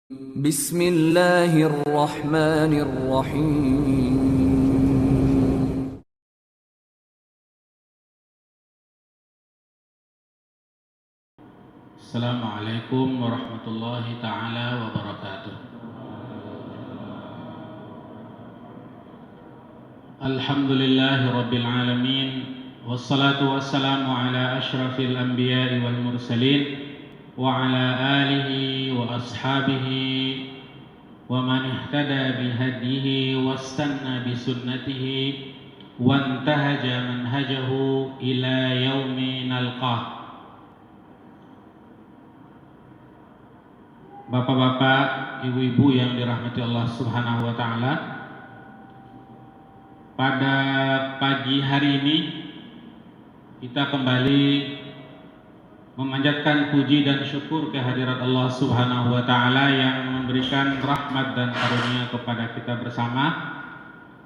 Bismillahirrahmanirrahim. Assalamualaikum warahmatullahi ta'ala wabarakatuh. Alhamdulillahi rabbil alamin. Wassalatu wassalamu ala ashrafil anbiya'i wal mursalin wa ala alihi wa ashabihi wa man ihtada bihadihi wastanna bisunnatihi wa intahaja manhajahu ila yaumi nalqah. Bapak-bapak, ibu-ibu yang dirahmati Allah Subhanahu wa taala. Pada pagi hari ini kita kembali memanjatkan puji dan syukur kehadirat Allah Subhanahu wa taala yang memberikan rahmat dan karunia kepada kita bersama.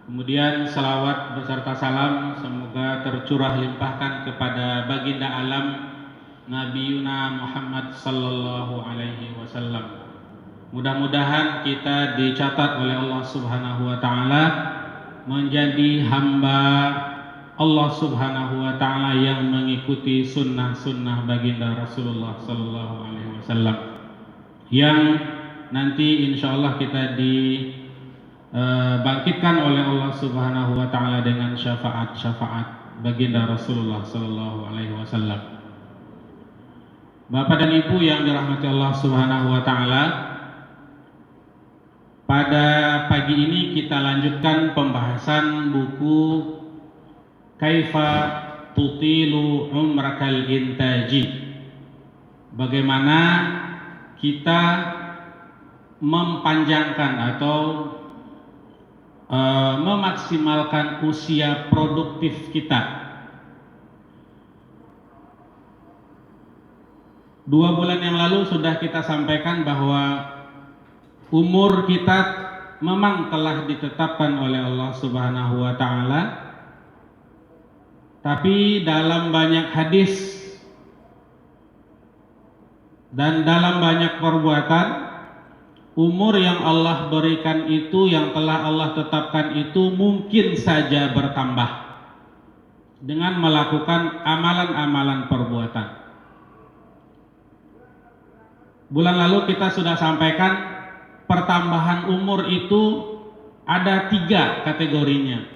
Kemudian salawat beserta salam semoga tercurah limpahkan kepada baginda alam Nabiuna Muhammad sallallahu alaihi wasallam. Mudah-mudahan kita dicatat oleh Allah Subhanahu wa taala menjadi hamba Allah Subhanahu wa taala yang mengikuti sunnah-sunnah baginda Rasulullah sallallahu alaihi wasallam, yang nanti insyaallah kita dibangkitkan oleh Allah Subhanahu wa taala dengan syafaat baginda Rasulullah sallallahu alaihi wasallam. Bapak dan Ibu yang dirahmati Allah Subhanahu wa taala, pada pagi ini kita lanjutkan pembahasan buku Kaifa Tutilu Umrakal Intaji. Bagaimana kita mempanjangkan atau memaksimalkan usia produktif kita. 2 bulan yang lalu sudah kita sampaikan bahwa umur kita memang telah ditetapkan oleh Allah Subhanahu wa taala, tapi dalam banyak hadis dan dalam banyak perbuatan, umur yang Allah berikan itu, yang telah Allah tetapkan itu mungkin saja bertambah dengan melakukan amalan-amalan perbuatan. Bulan lalu kita sudah sampaikan pertambahan umur itu ada 3 kategorinya.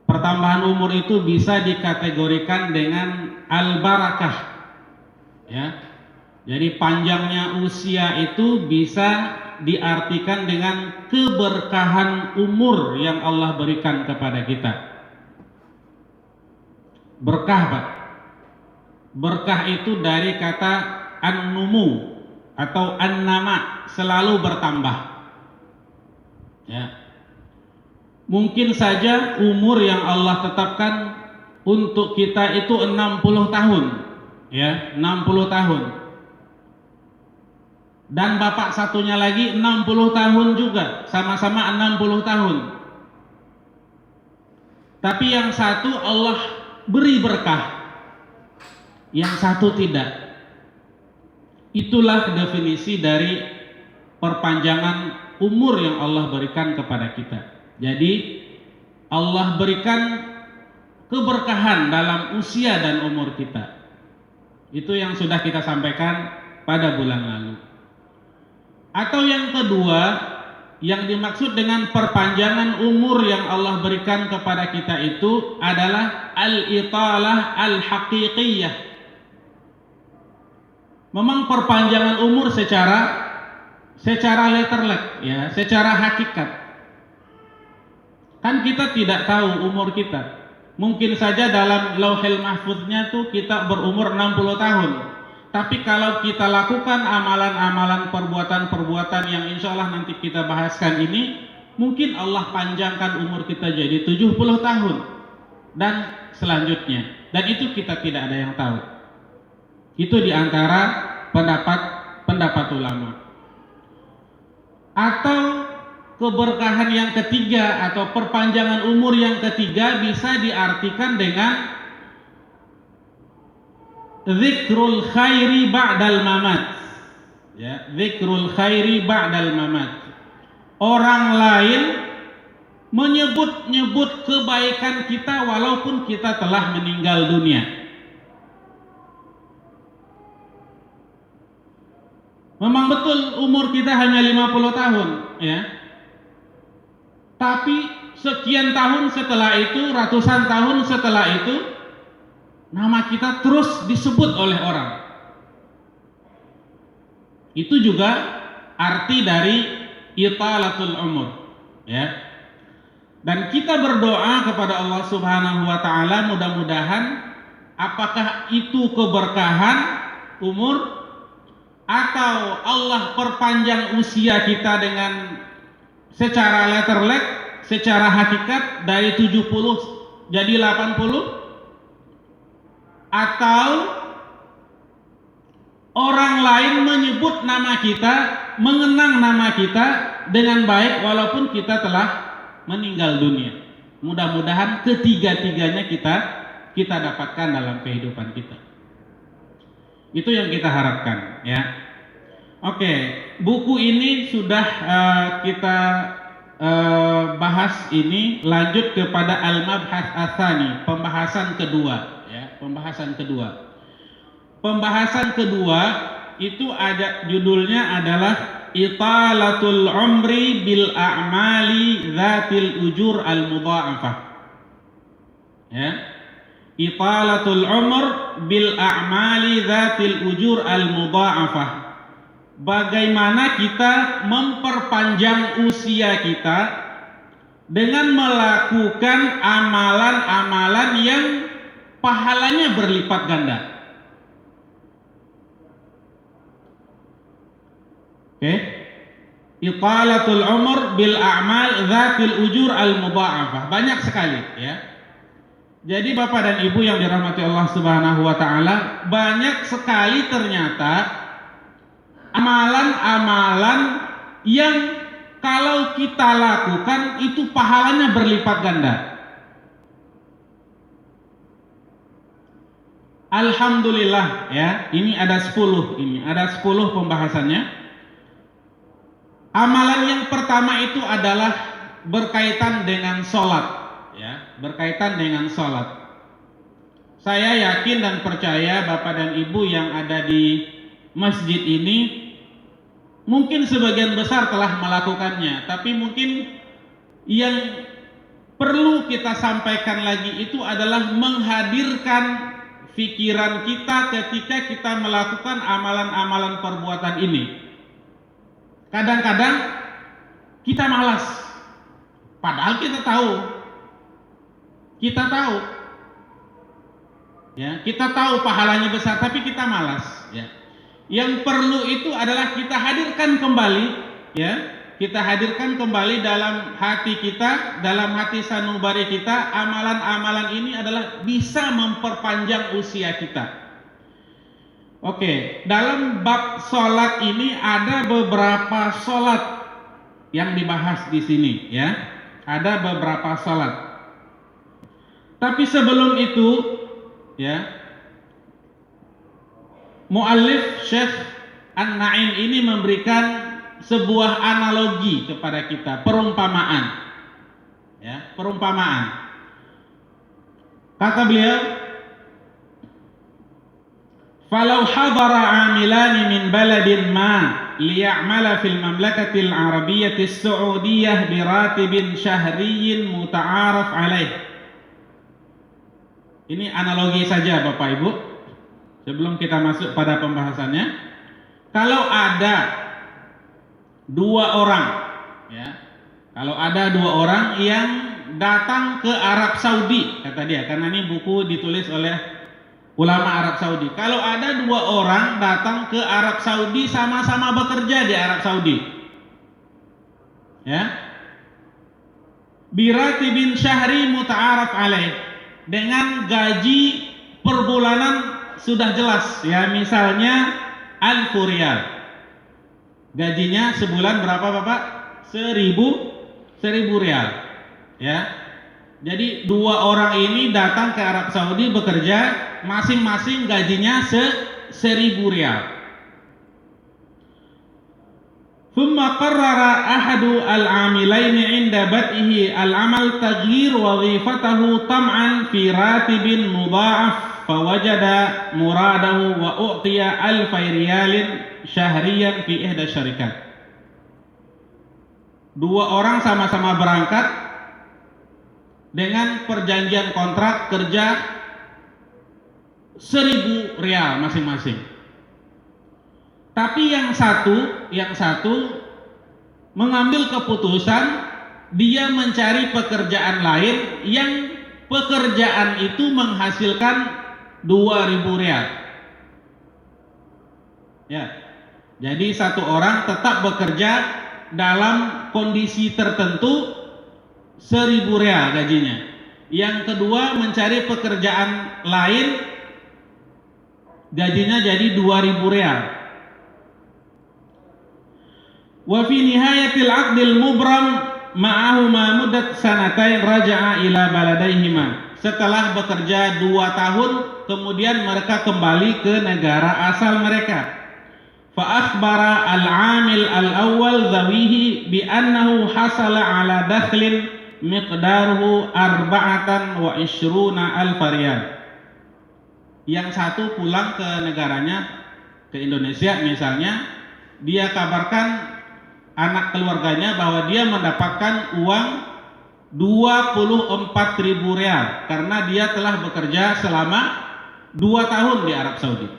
Pertambahan umur itu bisa dikategorikan dengan al-barakah, ya. Jadi panjangnya usia itu bisa diartikan dengan keberkahan umur yang Allah berikan kepada kita. Berkah, Pak. Berkah itu dari kata an-numu atau an-nama, selalu bertambah, ya. Mungkin saja umur yang Allah tetapkan untuk kita itu 60 tahun, ya, 60 tahun. Dan bapak satunya lagi 60 tahun juga, sama-sama 60 tahun. Tapi yang satu Allah beri berkah, yang satu tidak. Itulah definisi dari perpanjangan umur yang Allah berikan kepada kita. Jadi Allah berikan keberkahan dalam usia dan umur kita. Itu yang sudah kita sampaikan pada bulan lalu. Atau yang kedua, yang dimaksud dengan perpanjangan umur yang Allah berikan kepada kita itu adalah al-italah al-haqiqiyah. Memang perpanjangan umur secara letterlek, ya, secara hakikat. Kan kita tidak tahu umur kita. Mungkin saja dalam lauhil mahfuznya tuh kita berumur 60 tahun. Tapi kalau kita lakukan amalan-amalan perbuatan-perbuatan yang insya Allah nanti kita bahaskan ini, mungkin Allah panjangkan umur kita jadi 70 tahun dan selanjutnya. Dan itu kita tidak ada yang tahu. Itu diantara pendapat ulama. Atau keberkahan yang ketiga atau perpanjangan umur yang ketiga bisa diartikan dengan zikrul khairi ba'dal mamat. Ya, dzikrul khairi ba'dal mamat. Orang lain menyebut-nyebut kebaikan kita walaupun kita telah meninggal dunia. Memang betul umur kita hanya 50 tahun, ya. Tapi sekian tahun setelah itu, ratusan tahun setelah itu, nama kita terus disebut oleh orang. Itu juga arti dari italatul umur, ya. Dan kita berdoa kepada Allah Subhanahu wa taala, mudah-mudahan apakah itu keberkahan umur atau Allah perpanjang usia kita dengan secara letterlek, secara hakikat dari 70 jadi 80, atau orang lain menyebut nama kita, mengenang nama kita dengan baik walaupun kita telah meninggal dunia. Mudah-mudahan ketiga-tiganya kita dapatkan dalam kehidupan kita. Itu yang kita harapkan, ya. Oke, buku ini sudah kita bahas ini, lanjut kepada al-mabhath ats-tsani, pembahasan kedua, ya, pembahasan kedua. Pembahasan kedua itu ada judulnya adalah italatul umri bil a'mali dzatil ujur al mudha'afah. Ya. Italatul umr bil a'mali dzatil ujur al mudha'afah. Bagaimana kita memperpanjang usia kita dengan melakukan amalan-amalan yang pahalanya berlipat ganda. Oke. Italatul umur bil a'mal dzatil ujur al mudha'afah. Banyak sekali, ya. Jadi Bapak dan Ibu yang dirahmati Allah Subhanahu wa taala, banyak sekali ternyata amalan-amalan yang kalau kita lakukan itu pahalanya berlipat ganda. Alhamdulillah, ya. Ini ada 10 pembahasannya. Amalan yang pertama itu adalah berkaitan dengan sholat, ya, berkaitan dengan sholat. Saya yakin dan percaya Bapak dan Ibu yang ada di masjid ini mungkin sebagian besar telah melakukannya, tapi mungkin yang perlu kita sampaikan lagi itu adalah menghadirkan pikiran kita ketika kita melakukan amalan-amalan perbuatan ini. Kadang-kadang kita malas, padahal kita tahu, ya, kita tahu pahalanya besar, tapi kita malas, ya. Yang perlu itu adalah kita hadirkan kembali, ya, kita hadirkan kembali dalam hati kita, dalam hati sanubari kita, amalan-amalan ini adalah bisa memperpanjang usia kita. Oke, dalam bab sholat ini ada beberapa sholat yang dibahas di sini, ya. Ada beberapa sholat. Tapi sebelum itu, ya, muallif Syekh An-Na'im ini memberikan sebuah analogi kepada kita, perumpamaan, ya, perumpamaan. Kata beliau, falau hadara amilani min baladin ma liya'mala fil mamlakatil arabiyyati as-su'udiyyah biratibin syahriyin muta'araf alaih. Ini analogi saja Bapak Ibu, sebelum kita masuk pada pembahasannya. Kalau ada dua orang, ya, kalau ada dua orang yang datang ke Arab Saudi, kata dia, karena ini buku ditulis oleh ulama Arab Saudi. Kalau ada dua orang datang ke Arab Saudi, sama-sama bekerja di Arab Saudi, ya, biratibin syahri muta'araf alaih, dengan gaji per bulanan sudah jelas, ya, misalnya 1.000 riyal. Gajinya sebulan berapa Bapak? 1.000 riyal, ya. Jadi dua orang ini datang ke Arab Saudi bekerja, masing-masing gajinya 1.000 riyal. Thumma qarrara ahadu al-amilaini 'inda bad'ihi al-amal taghyir wadhifatahu tam'an fi ratibin mudha'af fawajada muradahu wa u'tiya alfay riyalin syahriyan fi ihda syarikat. Dua orang sama-sama berangkat dengan perjanjian kontrak kerja 1.000 rial masing-masing. Tapi yang satu mengambil keputusan dia mencari pekerjaan lain yang pekerjaan itu menghasilkan 2.000 rial. Ya. Jadi satu orang tetap bekerja dalam kondisi tertentu 1.000 rial gajinya. Yang kedua mencari pekerjaan lain gajinya jadi 2.000 rial. Wa fi nihayatil 'aqdil mubram ma'ahuma muddat sanatain raja'a ila baladaihima. Setelah bekerja 2 tahun kemudian mereka kembali ke negara asal mereka. Fa akhbara al-'amil al-awwal dhawihi bi annahu hasala 'ala dakhlin miqdaruhu 24 alf riyal. Yang satu pulang ke negaranya, ke Indonesia misalnya, dia kabarkan anak keluarganya bahwa dia mendapatkan uang 24.000 rial karena dia telah bekerja selama 2 tahun di Arab Saudi.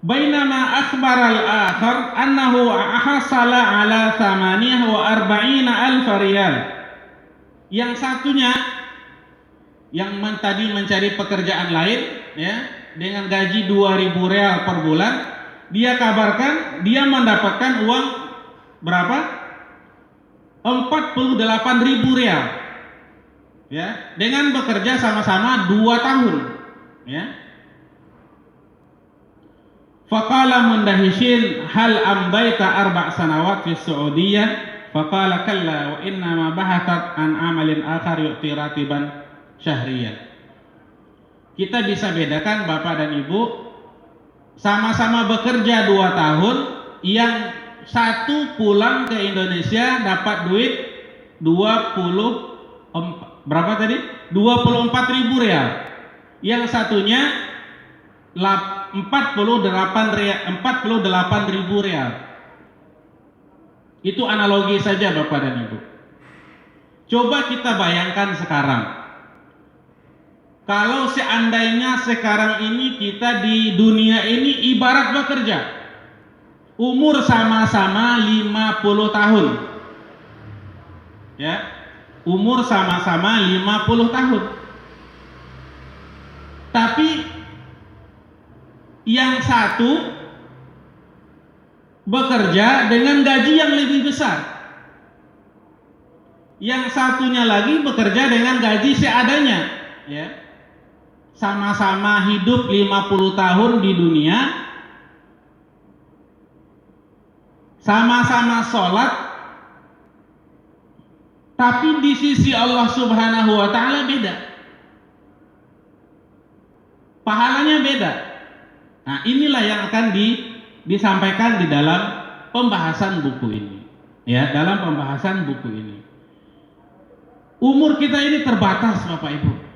Bainama akhbar al-akhar annahu ahsala ala 48 alf riyal. Yang satunya yang tadi mencari pekerjaan lain ya dengan gaji 2.000 rial per bulan, dia kabarkan dia mendapatkan uang berapa? 48.000 rial. Ya, dengan bekerja sama-sama 2 tahun, ya. Faqala mundahishin hal amdaita 4 sanawat fi Saudiyah? Faqala kalla wa inna ma bahatat an amalin akhar yu'ti ratiban syahriyan. Kita bisa bedakan Bapak dan Ibu, sama-sama bekerja 2 tahun, yang satu pulang ke Indonesia dapat duit 24.000 rial. Yang satunya 48.000 rial. Itu analogi saja Bapak dan Ibu. Coba kita bayangkan sekarang. Kalau seandainya sekarang ini kita di dunia ini ibarat bekerja, umur sama-sama 50 tahun, ya, umur sama-sama 50 tahun, tapi yang satu bekerja dengan gaji yang lebih besar, yang satunya lagi bekerja dengan gaji seadanya, ya. Sama-sama hidup 50 tahun di dunia, sama-sama sholat, tapi di sisi Allah Subhanahu wa Ta'ala beda, pahalanya beda. Nah, inilah yang akan disampaikan di dalam pembahasan buku ini, ya, dalam pembahasan buku ini. Umur kita ini terbatas, Bapak Ibu.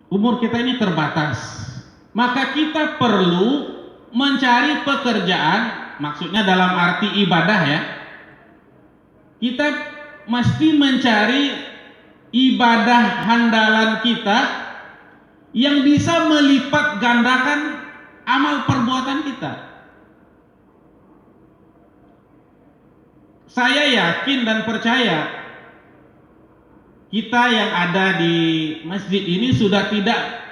Umur kita ini terbatas, maka kita perlu mencari pekerjaan, maksudnya dalam arti ibadah ya. Kita mesti mencari ibadah handalan kita yang bisa melipat gandakan amal perbuatan kita. Saya yakin dan percaya kita yang ada di masjid ini sudah tidak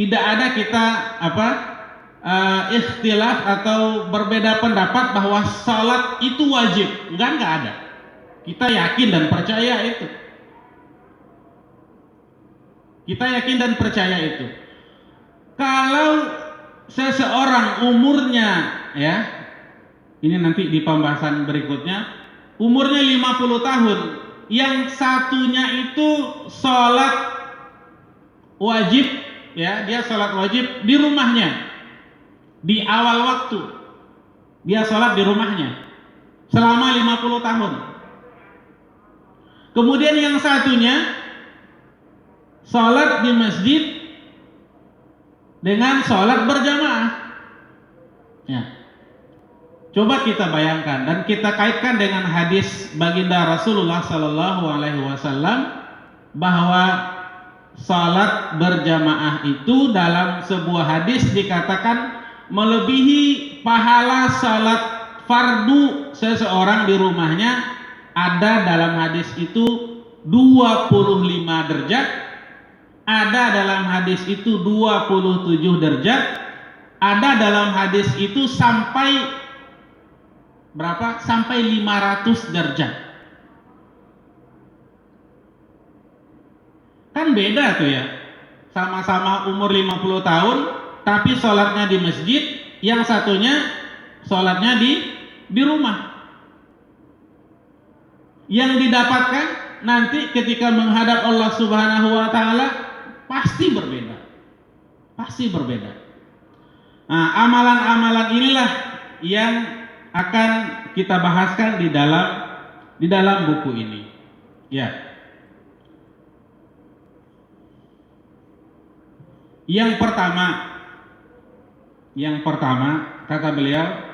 ada kita ikhtilaf atau berbeda pendapat bahwa salat itu wajib. Enggak ada. Kita yakin dan percaya itu. Kita yakin dan percaya itu. Kalau seseorang umurnya, ya, ini nanti di pembahasan berikutnya, umurnya 50 tahun, yang satunya itu sholat wajib, ya, dia sholat wajib di rumahnya, di awal waktu. Dia sholat di rumahnya selama 50 tahun. Kemudian yang satunya sholat di masjid dengan sholat berjamaah. Ya. Coba kita bayangkan dan kita kaitkan dengan hadis baginda Rasulullah Sallallahu Alaihi Wasallam bahwa sholat berjamaah itu dalam sebuah hadis dikatakan melebihi pahala sholat fardu seseorang di rumahnya. Ada dalam hadis itu 25 derajat, ada dalam hadis itu 27 derajat, ada dalam hadis itu sampai berapa? Sampai 500 derajat. Kan beda tuh ya. Sama-sama umur 50 tahun, tapi sholatnya di masjid, yang satunya sholatnya di rumah. Yang didapatkan nanti ketika menghadap Allah Subhanahu wa taala pasti berbeda. Pasti berbeda. Nah, amalan-amalan inilah yang akan kita bahaskan di dalam buku ini. Ya. Yang pertama kata beliau,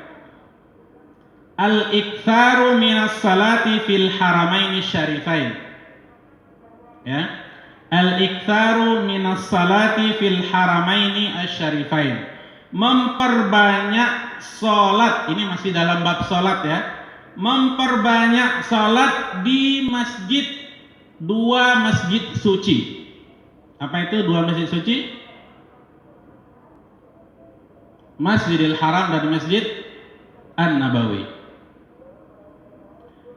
al-iktsaru minas salati fil haramaini syarifain. Ya. Al-iktsaru minas salati fil haramaini asyarifain. Memperbanyak salat, ini masih dalam bab salat ya. Memperbanyak salat di masjid, dua masjid suci. Apa itu dua masjid suci? Masjidil Haram dan Masjid An-Nabawi.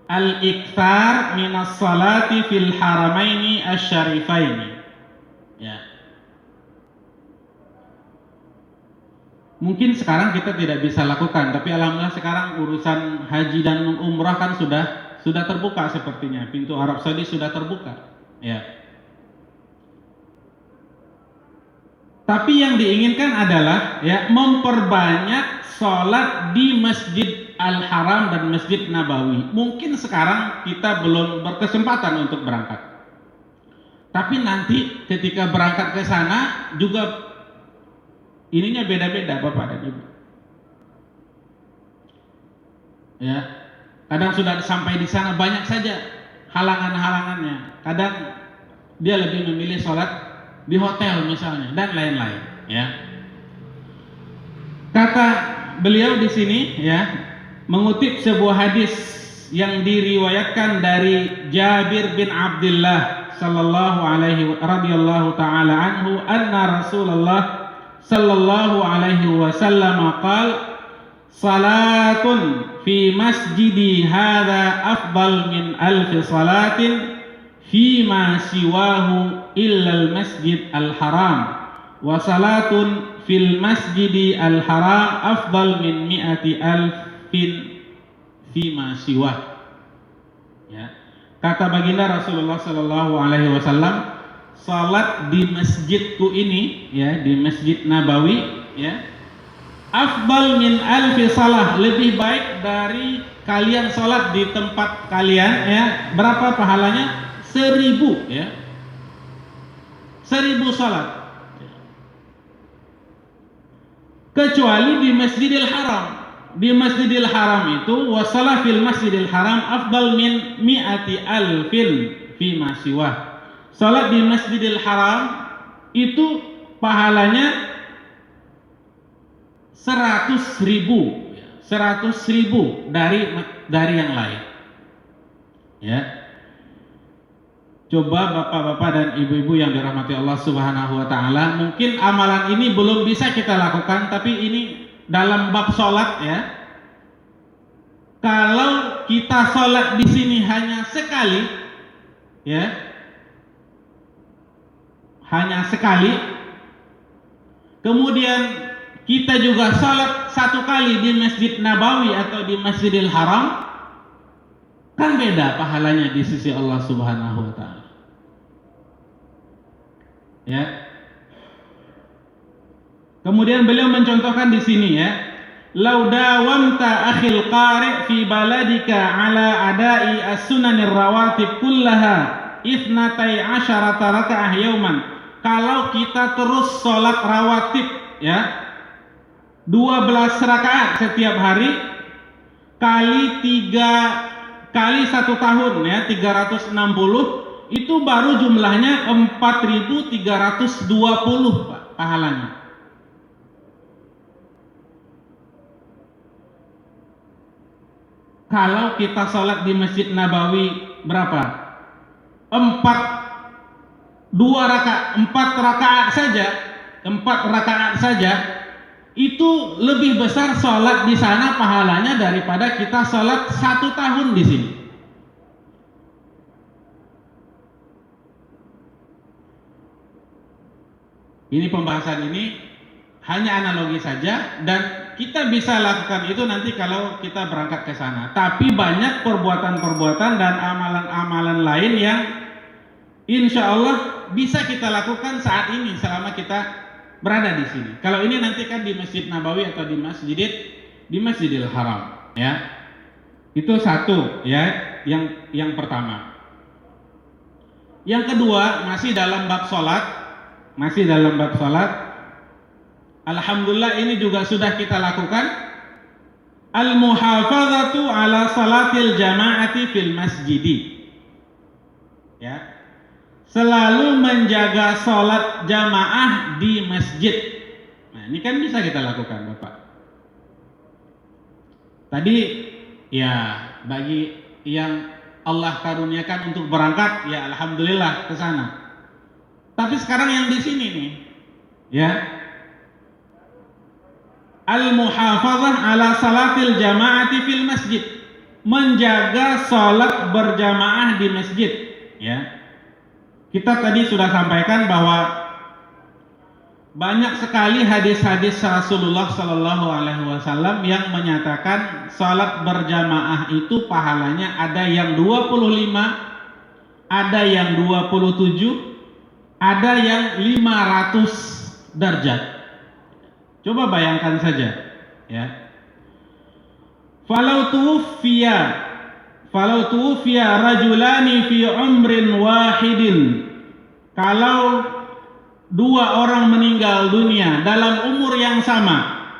Al-iktsar minas salati fil haramaini asyarifaini. Ya. Mungkin sekarang kita tidak bisa lakukan, tapi alhamdulillah sekarang urusan haji dan umrah kan sudah terbuka sepertinya. Pintu Arab Saudi sudah terbuka. Ya. Tapi yang diinginkan adalah ya memperbanyak sholat di Masjid Al-Haram dan Masjid Nabawi. Mungkin sekarang kita belum berkesempatan untuk berangkat. Tapi nanti ketika berangkat ke sana juga ininya beda-beda Bapak dan Ibu. Ya, kadang sudah sampai di sana banyak saja halangan-halangannya. Kadang dia lebih memilih sholat di hotel misalnya dan lain-lain. Ya. Kata beliau di sini ya, mengutip sebuah hadis yang diriwayatkan dari Jabir bin Abdullah sallallahu alaihi radhiyallahu taala anhu anna Rasulullah sallallahu alaihi wasallam qala salatun fi masjidi hadza afdal min alfi salatin fi ma siwahu illa al-masjid al-haram wa salatun fil masjidi al-haram afdal min mi'ati alfin fi ma siwah. Ya. Kata baginda Rasulullah sallallahu alaihi wasallam, salat di masjidku ini ya, di Masjid Nabawi ya, afdal min alfi salah, lebih baik dari kalian salat di tempat kalian ya. Berapa pahalanya? 1000 ya. 1000 salat. Kecuali di Masjidil Haram. Di Masjidil Haram itu wasalah fil Masjidil Haram afdal min mi'ati alfin fi ma siwah. Salat di Masjidil Haram itu pahalanya 100.000 dari yang lain. Ya. Coba bapak-bapak dan ibu-ibu yang dirahmati Allah Subhanahu wa taala, mungkin amalan ini belum bisa kita lakukan, tapi ini dalam bab salat ya. Kalau kita salat di sini hanya sekali ya. Hanya sekali. Kemudian kita juga salat satu kali di Masjid Nabawi atau di Masjidil Haram, kan beda pahalanya di sisi Allah Subhanahu wa taala. Ya. Kemudian beliau mencontohkan di sini ya, "Lau dawamta akhil qari' fi baladika ala adai as-sunanir rawatib kullaha ifnatai asyarata raka'ah yauman." Kalau kita terus sholat rawatib ya, 12 rakaat setiap hari kali 1 tahun ya, 360, itu baru jumlahnya 4.320 Pak, pahalanya. Kalau kita sholat di Masjid Nabawi berapa? 4 rakaat saja itu lebih besar sholat di sana pahalanya daripada kita sholat 1 tahun di sini. Ini pembahasan ini hanya analogi saja, dan kita bisa lakukan itu nanti kalau kita berangkat ke sana. Tapi banyak perbuatan-perbuatan dan amalan-amalan lain yang insya Allah bisa kita lakukan saat ini selama kita berada di sini. Kalau ini nanti kan di Masjid Nabawi atau di Masjidil Haram, ya. Itu satu, ya, yang pertama. Yang kedua, masih dalam bab sholat. Alhamdulillah ini juga sudah kita lakukan. Al-muhafazatu ala salatil jama'ati fil masjidi. Ya. Selalu menjaga salat jamaah di masjid. Nah, ini kan bisa kita lakukan, Bapak. Tadi ya, bagi yang Allah karuniakan untuk berangkat, ya alhamdulillah ke sana. Tapi sekarang yang di sini nih, ya. Al-muhafazah ala salatil jama'ati fil masjid, menjaga salat berjamaah di masjid, ya. Kita tadi sudah sampaikan bahwa banyak sekali hadis-hadis Rasulullah Shallallahu Alaihi Wasallam yang menyatakan salat berjamaah itu pahalanya ada yang 25, ada yang 27, ada yang 500 derajat. Coba bayangkan saja, ya. Falau tuwfiya rajulani fi umrin wahidin. Kalau 2 orang meninggal dunia dalam umur yang sama,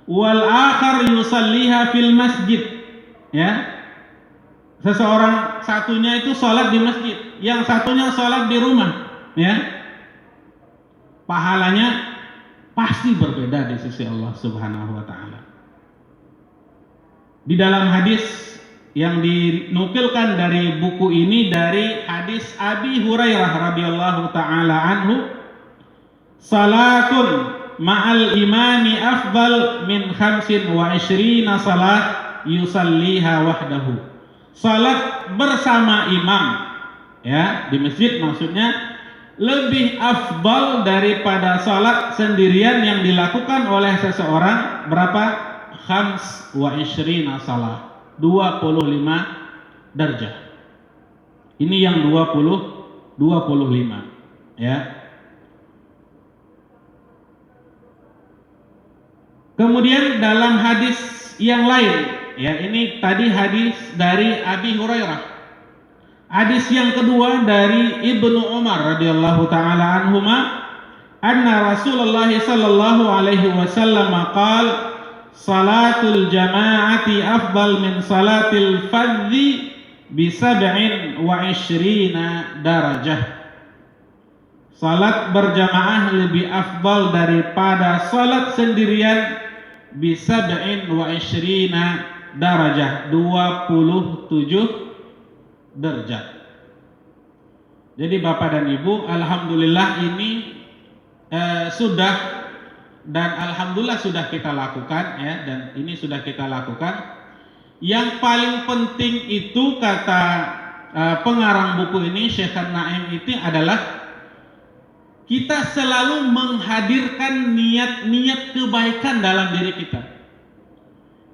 wal akhar yusalliha fil masjid, ya. Seseorang satunya itu sholat di masjid, yang satunya sholat di rumah, ya. Pahalanya pasti berbeda di sisi Allah Subhanahu wa taala. Di dalam hadis yang dinukilkan dari buku ini, dari hadis Abi Hurairah radhiyallahu taala anhu, salatun ma'al imami afdal min 25 salat yusalliha wahdahu. Salat bersama imam, ya, di masjid maksudnya, lebih afdal daripada salat sendirian yang dilakukan oleh seseorang berapa? 25 salat, 25 derajat. Ini yang 25, ya. Kemudian dalam hadis yang lain, ya, ini tadi hadis dari Abi Hurairah. Hadis yang kedua dari Ibnu Umar radhiyallahu taala anhuma, anna Rasulullah sallallahu alaihi wasallam qala, salatul jama'ati afdal min salatil fardhi bi 27 darajah. Salat berjamaah lebih afdal daripada salat sendirian bi 27 darajah, 27 derajat. Jadi Bapak dan Ibu, alhamdulillah ini sudah, dan alhamdulillah sudah kita lakukan, ya, dan ini sudah kita lakukan. Yang paling penting itu kata pengarang buku ini, Syekh Naim, itu adalah kita selalu menghadirkan niat-niat kebaikan dalam diri kita.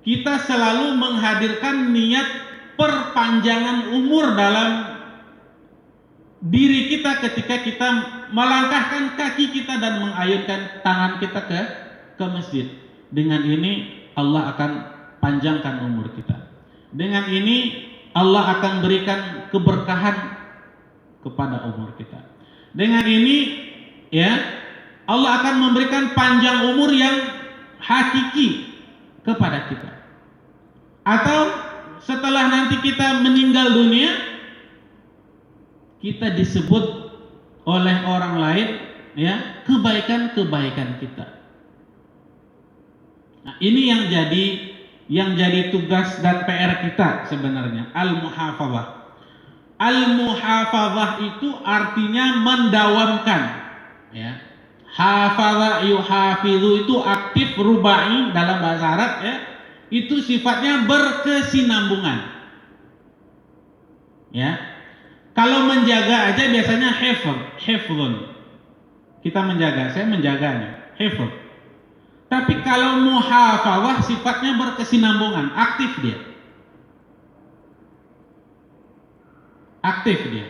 Kita selalu menghadirkan niat perpanjangan umur dalam diri kita ketika kita melangkahkan kaki kita dan mengayunkan tangan kita ke masjid. Dengan ini Allah akan panjangkan umur kita. Dengan ini Allah akan berikan keberkahan kepada umur kita. Dengan ini ya Allah akan memberikan panjang umur yang hakiki kepada kita. Atau setelah nanti kita meninggal dunia, kita disebut oleh orang lain ya kebaikan-kebaikan kita. Nah, ini yang jadi tugas dan PR kita sebenarnya, al-muhafadzah. Al-muhafadzah itu artinya mendawamkan ya. Hafadha yuhafidhu itu aktif rubai dalam bahasa Arab ya. Itu sifatnya berkesinambungan. Ya. Kalau menjaga aja biasanya hifdhun. Kita menjaga, saya menjaganya, hifdh. Tapi kalau muhafadzah sifatnya berkesinambungan, aktif dia. Aktif dia.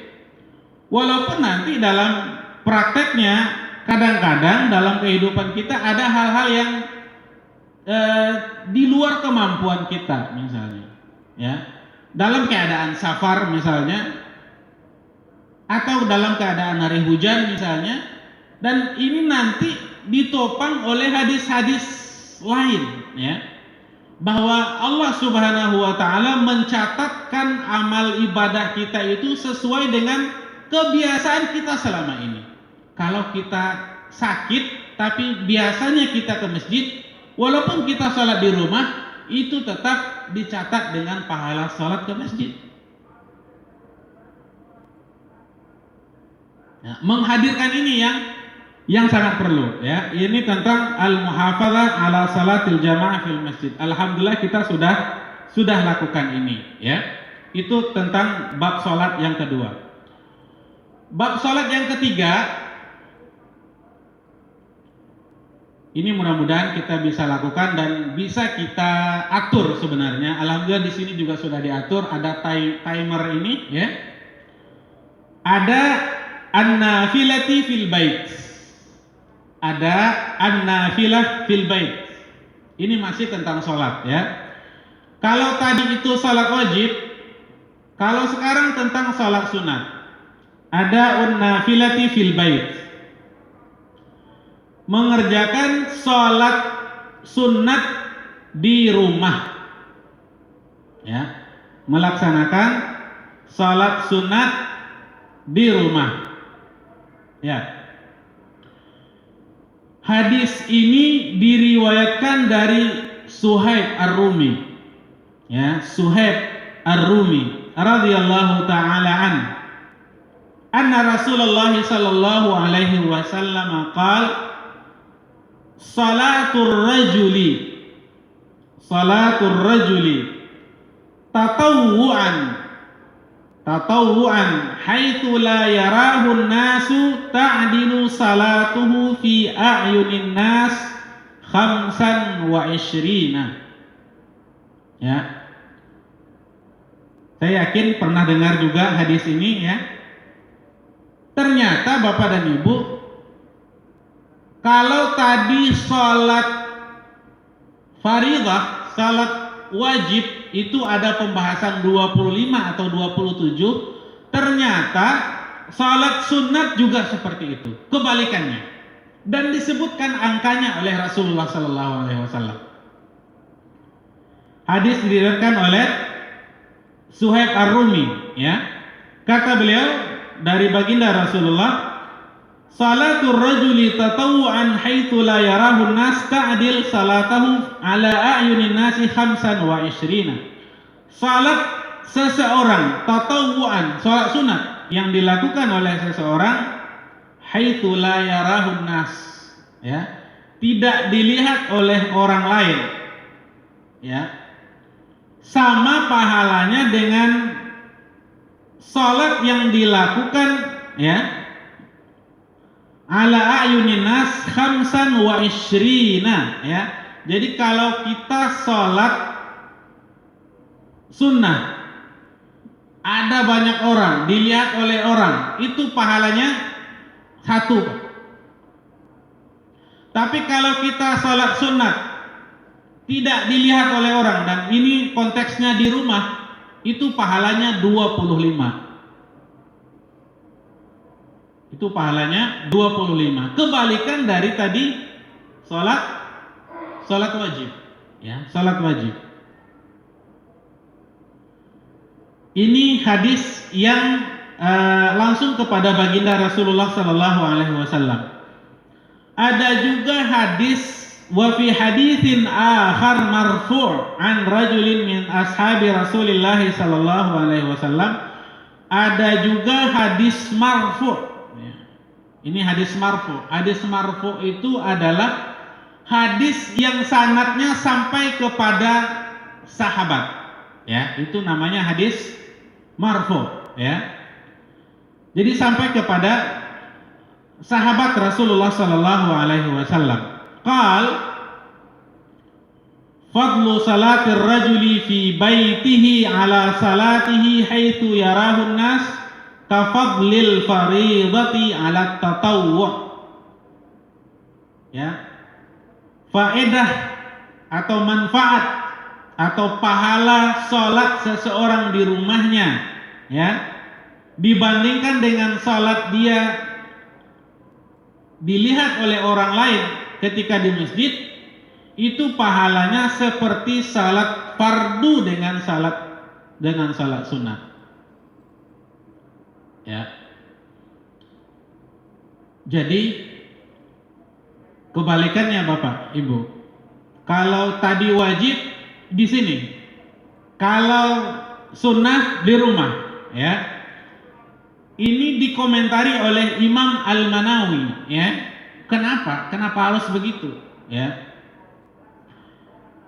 Walaupun nanti dalam prakteknya kadang-kadang dalam kehidupan kita ada hal-hal yang di luar kemampuan kita misalnya, ya. Dalam keadaan safar misalnya, atau dalam keadaan hari hujan misalnya, dan ini nanti ditopang oleh hadis-hadis lain, ya. Bahwa Allah Subhanahu wa taala mencatatkan amal ibadah kita itu sesuai dengan kebiasaan kita selama ini. Kalau kita sakit tapi biasanya kita ke masjid, walaupun kita sholat di rumah, itu tetap dicatat dengan pahala sholat ke masjid. Nah, menghadirkan ini yang sangat perlu ya. Ini tentang al-muhafadzah ala salatil jamaah fil masjid. Alhamdulillah kita sudah lakukan ini ya. Itu tentang bab salat yang kedua. Bab salat yang ketiga, ini mudah-mudahan kita bisa lakukan dan bisa kita atur sebenarnya. Alhamdulillah di sini juga sudah diatur, ada timer ini ya. Ada an-nafilati fil bait. Ada an-nafilah fil bait. Ini masih tentang sholat ya. Kalau tadi itu sholat wajib, kalau sekarang tentang sholat sunat. Ada an-nafilati fil bait. Mengerjakan sholat sunat di rumah ya. Melaksanakan sholat sunat di rumah ya. Hadis ini diriwayatkan dari Suhaib Ar-Rumi. Ya, Suhaib Ar-Rumi radhiyallahu taala an. Anna Rasulullah sallallahu alaihi wasallam qala salatul rajuli tatawuan haitsu la yarahu nasu ta'dilu salatuhu fi a'yunin nas 25. Ya. Saya yakin pernah dengar juga hadis ini ya. Ternyata Bapak dan Ibu, kalau tadi salat fardhah, salat wajib itu ada pembahasan 25 atau 27, ternyata salat sunat juga seperti itu, kebalikannya, dan disebutkan angkanya oleh Rasulullah sallallahu alaihi wasallam. Hadis diriwayatkan oleh Suhaib Ar-Rumi ya. Kata beliau dari baginda Rasulullah, salatul rajuli tatawuan haitsu la yarahu nas ta'dil salatahu ala a'yunin nasi 25. Salat seseorang tatawuan, salat sunat yang dilakukan oleh seseorang haitsu la yarahu nas ya, tidak dilihat oleh orang lain ya, sama pahalanya dengan salat yang dilakukan ya ala ayunin nas 25 ya. Jadi kalau kita sholat sunnah ada banyak orang, dilihat oleh orang, itu pahalanya 1. Tapi kalau kita sholat sunat tidak dilihat oleh orang, dan ini konteksnya di rumah, itu pahalanya 25. Itu pahalanya 25. Kebalikan dari tadi sholat wajib. Ya, sholat wajib. Ini hadis yang langsung kepada baginda Rasulullah Sallallahu Alaihi Wasallam. Ada juga hadis wa fi haditsin akhar marfu' an rajulin min ashabi Rasulillah sallallahu alaihi wasallam. Ada juga hadis marfu'. Ini hadis marfu'. Hadis marfu' itu adalah hadis yang sanadnya sampai kepada sahabat. Ya, itu namanya hadis marfu', ya. Jadi sampai kepada sahabat Rasulullah sallallahu alaihi wasallam. Qal fadlu salatir rajuli fi baitihi ala salatihi haitsu yarahu an-nas ka fadlil fariidati ala tatawwu'. Ya. Faedah atau manfaat atau pahala salat seseorang di rumahnya, ya, dibandingkan dengan salat dia dilihat oleh orang lain ketika di masjid, itu pahalanya seperti salat fardu dengan salat sunat. Ya. Jadi kebalikannya Bapak, Ibu. Kalau tadi wajib di sini, kalau sunnah di rumah, ya. Ini dikomentari oleh Imam Al-Manawi, ya. Kenapa harus begitu, ya?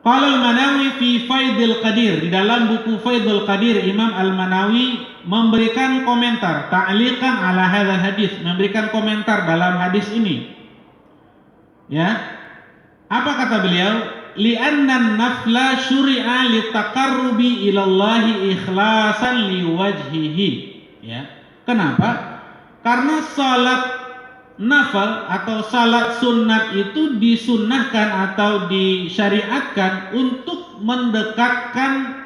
Qala Al-Manawi fi Faidul Qadir, di dalam buku Faidul Qadir Imam Al-Manawi memberikan komentar, ta'liqan ala hadzal hadis, memberikan komentar dalam hadis ini. Ya. Apa kata beliau? Li'anna an-nafla syuri'a litaqarrubi ila Allah ikhlasan liwajhihi, ya. Kenapa? Karena salat nafal atau salat sunat itu disunnahkan atau disyariatkan untuk mendekatkan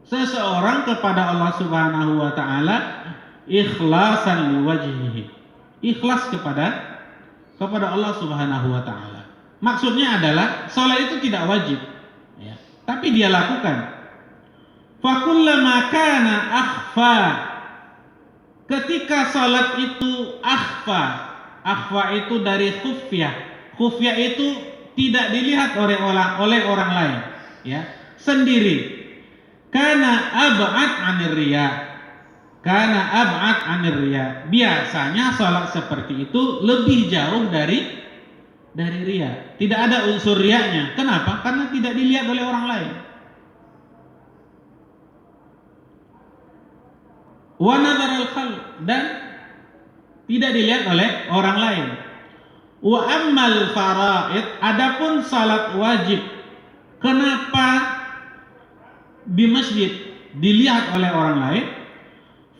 seseorang kepada Allah Subhanahu wa taala ikhlasan liwajhihi. Ikhlas kepada Allah Subhanahu wa taala. Maksudnya adalah salat itu tidak wajib, ya, tapi dia lakukan. Fa kullama kana akhfa, ketika salat itu akhfa itu dari khufyah itu tidak dilihat oleh orang lain, ya, sendiri. Kana ab'ad 'anir riya, biasanya salat seperti itu lebih jauh dari riya, tidak ada unsur riyanya. Kenapa? Karena tidak dilihat oleh orang lain. Wa nadhar al-khalq, dan tidak dilihat oleh orang lain. Wa ammal faraid, adapun salat wajib, kenapa di masjid dilihat oleh orang lain?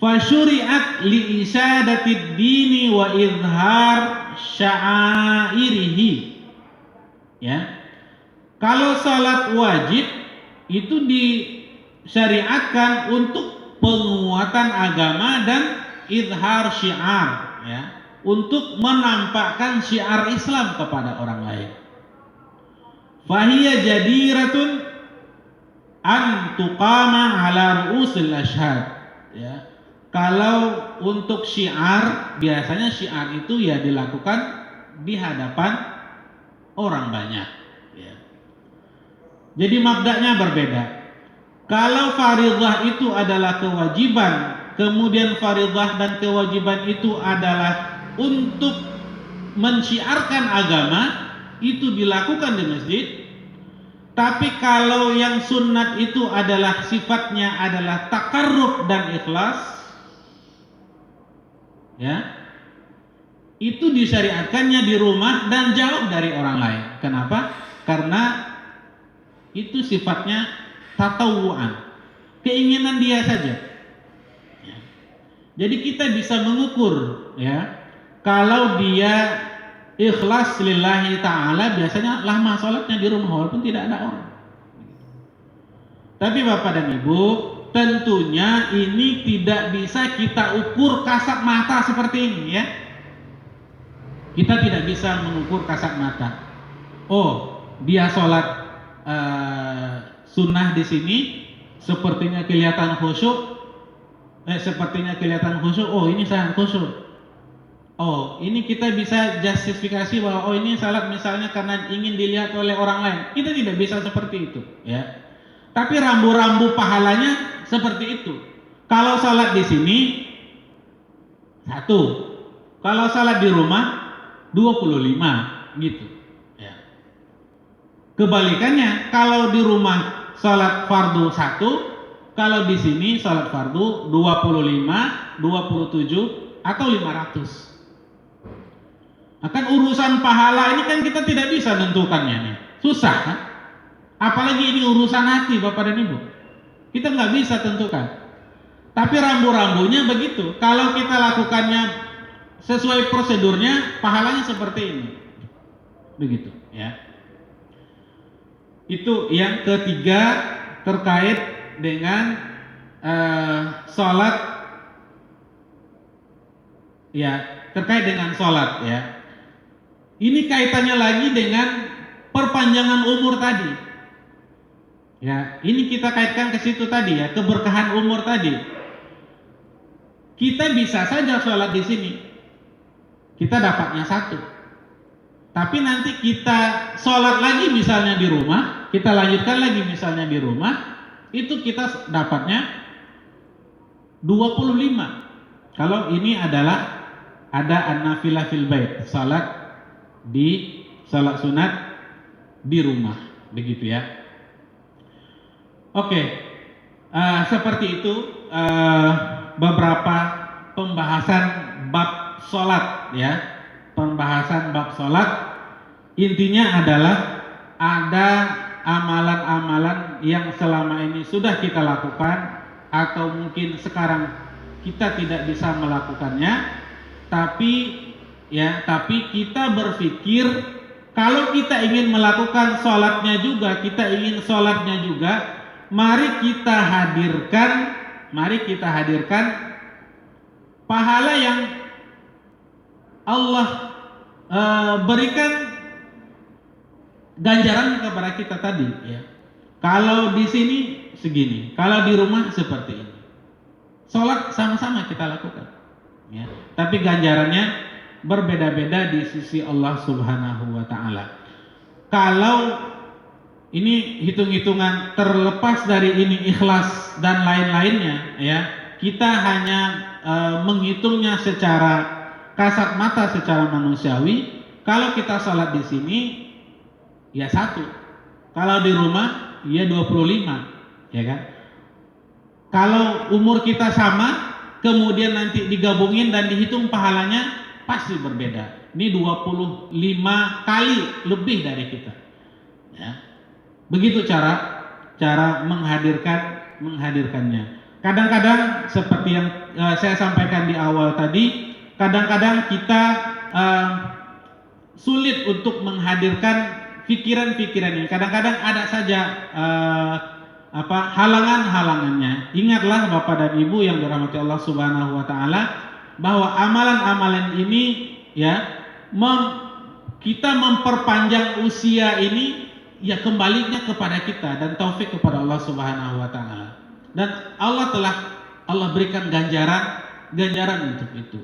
Fa syuri'at li isyadati dini wa izhar sya'airihi. Ya. Kalau salat wajib itu disyariatkan untuk penguatan agama dan izhar syiar, ya, untuk menampakkan syiar Islam kepada orang lain. Fahiya jadiratun an tuqama ala ru'usil ashhad, ya. Kalau untuk syiar, biasanya syiar itu ya dilakukan di hadapan orang banyak, ya. Jadi mabda'nya berbeda. Kalau faridah itu adalah kewajiban, kemudian faridah dan kewajiban itu adalah untuk mensyiarkan agama, itu dilakukan di masjid. Tapi kalau yang sunnat itu adalah sifatnya adalah takarrub dan ikhlas, ya, itu disyariatkannya di rumah dan jauh dari orang lain. Kenapa? Karena itu sifatnya tatawuan, keinginan dia saja, ya. Jadi kita bisa mengukur, ya, kalau dia ikhlas lillahi ta'ala biasanya lama sholatnya di rumah walaupun tidak ada orang. Tapi Bapak dan Ibu, tentunya ini tidak bisa kita ukur kasat mata seperti ini ya. Kita tidak bisa mengukur kasat mata. Oh, dia sholat sunnah di sini, sepertinya kelihatan khusyuk. Oh ini sangat khusyuk. Oh, ini kita bisa justifikasi bahwa oh ini salat misalnya karena ingin dilihat oleh orang lain. Kita tidak bisa seperti itu, ya. Tapi rambu-rambu pahalanya seperti itu. Kalau salat di sini 1. Kalau salat di rumah 25 gitu, ya. Kebalikannya, kalau di rumah salat fardu 1, kalau di sini salat fardu 25, 27 atau 500. Akan urusan pahala ini kan kita tidak bisa tentukannya nih. Susah kan? Apalagi ini urusan hati Bapak dan Ibu. Kita nggak bisa tentukan. Tapi rambu-rambunya begitu. Kalau kita lakukannya sesuai prosedurnya, pahalanya seperti ini. Begitu ya. Itu yang ketiga terkait dengan sholat. Ya, terkait dengan sholat ya. Ini kaitannya lagi dengan perpanjangan umur tadi. Ya, ini kita kaitkan ke situ tadi ya, keberkahan umur tadi. Kita bisa saja sholat di sini, kita dapatnya 1. Tapi nanti kita sholat lagi misalnya di rumah, kita lanjutkan lagi misalnya di rumah, itu kita dapatnya 25. Kalau ini adalah ada an-nafilah fil bait, sholat sunat di rumah, begitu ya. Oke, seperti itu beberapa pembahasan bab sholat ya. Pembahasan bab sholat intinya adalah ada amalan-amalan yang selama ini sudah kita lakukan atau mungkin sekarang kita tidak bisa melakukannya, tapi kita berpikir kalau kita ingin melakukan sholatnya juga, kita ingin sholatnya juga, mari kita hadirkan pahala yang Allah berikan ganjaran kepada kita tadi ya. Kalau di sini segini, kalau di rumah seperti ini. Sholat sama-sama kita lakukan ya. Tapi ganjarannya berbeda-beda di sisi Allah Subhanahu wa ta'ala. Kalau ini hitung-hitungan terlepas dari ini ikhlas dan lain-lainnya ya, kita hanya menghitungnya secara kasat mata, secara manusiawi. Kalau kita sholat di sini ya 1, kalau di rumah ya 25, ya kan. Kalau umur kita sama, kemudian nanti digabungin dan dihitung pahalanya pasti berbeda. Ini 25 kali lebih dari kita. Ya. Begitu cara menghadirkannya. Kadang-kadang seperti yang saya sampaikan di awal tadi, kadang-kadang kita sulit untuk menghadirkan pikiran-pikiran ini. Kadang-kadang ada saja halangan-halangannya. Ingatlah Bapak dan Ibu yang dirahmati Allah Subhanahu wa taala, bahwa amalan-amalan ini ya kita memperpanjang usia ini ya kembalinya kepada kita dan taufik kepada Allah Subhanahu wa taala. Dan Allah berikan ganjaran untuk itu.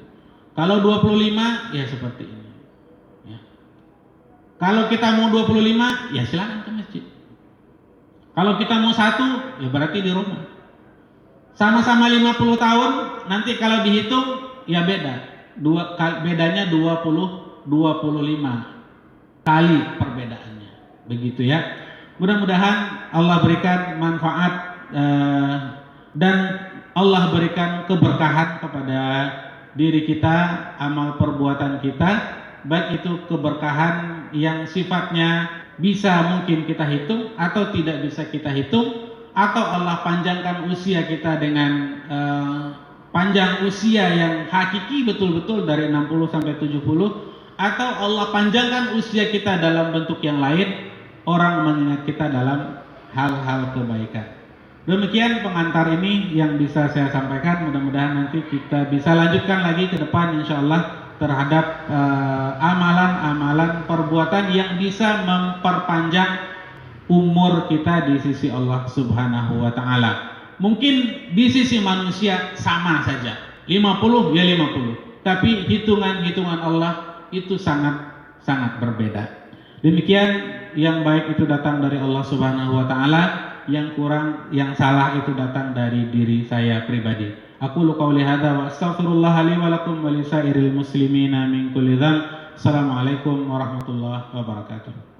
Kalau 25 ya seperti ini. Ya. Kalau kita mau 25 ya silakan ke masjid. Kalau kita mau 1 ya berarti di rumah. Sama-sama 50 tahun, nanti kalau dihitung ya bedanya 25 kali perbedaannya, begitu ya. Mudah-mudahan Allah berikan manfaat dan Allah berikan keberkahan kepada diri kita, amal perbuatan kita, baik itu keberkahan yang sifatnya bisa mungkin kita hitung atau tidak bisa kita hitung, atau Allah panjangkan usia kita dengan panjang usia yang hakiki betul-betul dari 60 sampai 70, atau Allah panjangkan usia kita dalam bentuk yang lain, orang mengingat kita dalam hal-hal kebaikan. Demikian pengantar ini yang bisa saya sampaikan. Mudah-mudahan nanti kita bisa lanjutkan lagi ke depan insyaallah terhadap amalan-amalan perbuatan yang bisa memperpanjang umur kita di sisi Allah Subhanahu wa taala. Mungkin di sisi manusia sama saja, 50 ya 50. Tapi hitungan-hitungan Allah itu sangat berbeda. Demikian, yang baik itu datang dari Allah Subhanahu wa taala, yang kurang, yang salah itu datang dari diri saya pribadi. Aku qauli hadza wa astaghfirullah li wa lakum wa lisairil muslimina min kulli dzamb. Assalamualaikum warahmatullahi wabarakatuh.